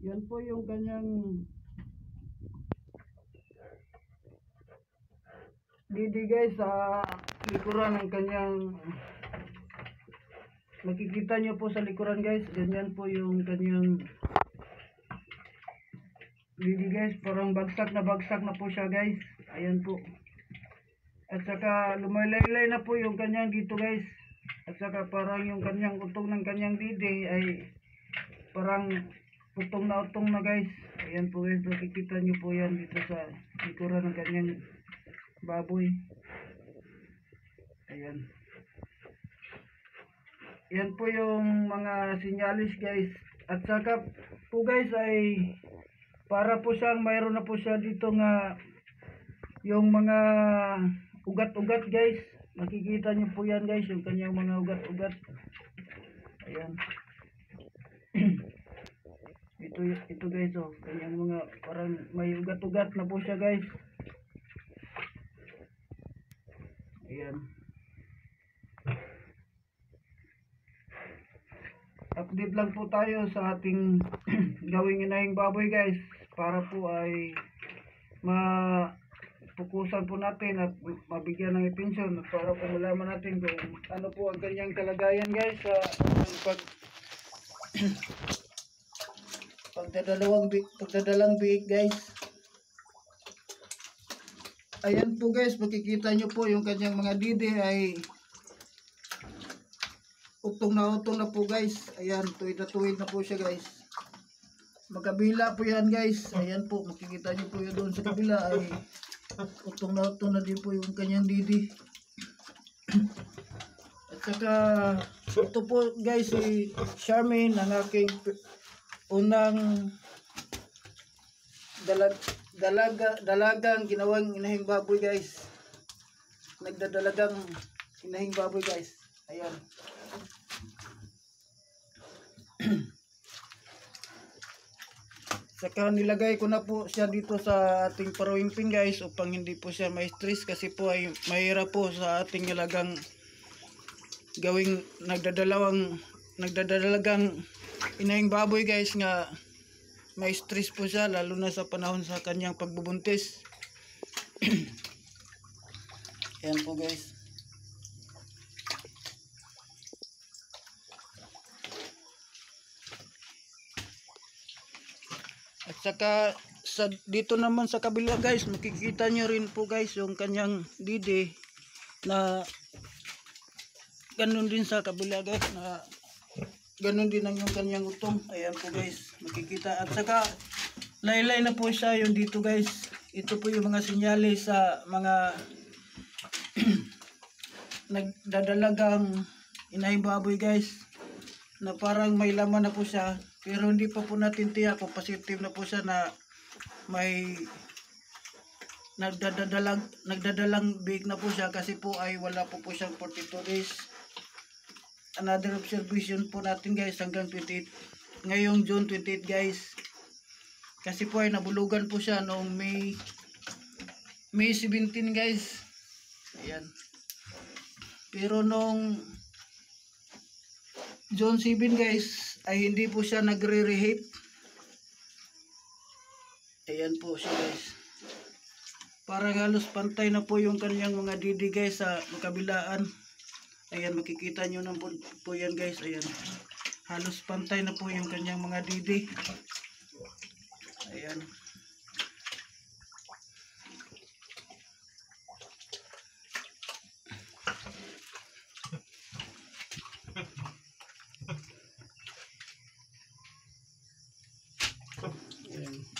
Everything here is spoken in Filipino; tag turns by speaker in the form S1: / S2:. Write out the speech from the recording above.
S1: Yan po yung kanyang didi guys, sa likuran ng kanyang, makikita nyo po sa likuran guys, ganyan po yung kanyang didi guys, parang bagsak na po siya guys. Ayan po. At saka lumalaylay na po yung kanyang dito guys. At saka parang yung kanyang utong ng kanyang didi ay parang utong na guys. Ayan po guys, makikita nyo po yan dito sa likuran ng kanyang baboy. Ayan. Yan po yung mga sinyalis guys. At saka po guys ay para po siyang mayroon na po siya dito nga yung mga ugat-ugat guys. Makikita nyo po yan guys, yung kanyang mga ugat-ugat. Ayan. ito guys, oh, kanyang mga parang may ugat-ugat na po siya guys. Ayan. Update lang po tayo sa ating gawing inahing baboy guys, para po ay mapukusan po natin at mabigyan ng atensyon, at para po malaman natin kung ano po ang kanyang kalagayan guys sa pagdadalang biik guys. Ayan po guys, makikita nyo po yung kanyang mga didi ay utong na po guys. Ayan, tuwid na po siya guys. Magkabila po yan guys. Ayan po, makikita nyo po yun doon sa kabila ay utong na din po yung kanyang didi. At saka ito po guys, si Charmaine, ang aking unang dalagang ginawang inahing baboy guys. Nagdadalagang inahing baboy guys. Ayan. Saka nilagay ko na po siya dito sa ating parawing pin guys, upang hindi po siya ma-stress, kasi po ay mahirap po sa ating nilagang gawing nagdadalagang inahing baboy guys, nga ma-stress po siya lalo na sa panahon sa kanyang pagbubuntis. Ayan po guys. At saka dito naman sa kabila guys, makikita nyo rin po guys yung kanyang didi na ganun din sa kabila guys, na ganun din ang yung kanyang utong. Ayan po guys, makikita. At saka laylay na po siya yung dito guys. Ito po yung mga sinyalis sa mga nagdadalagang inahing baboy guys, na parang may laman na po siya, pero hindi pa po natin tiyak kung positive na po siya na may nagdadalang big na po siya, kasi po ay wala po siyang 42 days. Another observation po natin guys hanggang 28, ngayong June 28 guys, kasi po ay nabulugan po siya noong May 17 guys. Ayan. Pero nung June 7 guys ay hindi po siya nagre-reheat. Ayan po siya guys. Parang halos pantay na po yung kanyang mga didi guys sa kabilaan. Ayan, makikita nyo na po yan guys. Ayan. Halos pantay na po yung kanyang mga didi. Ayan. Ayan.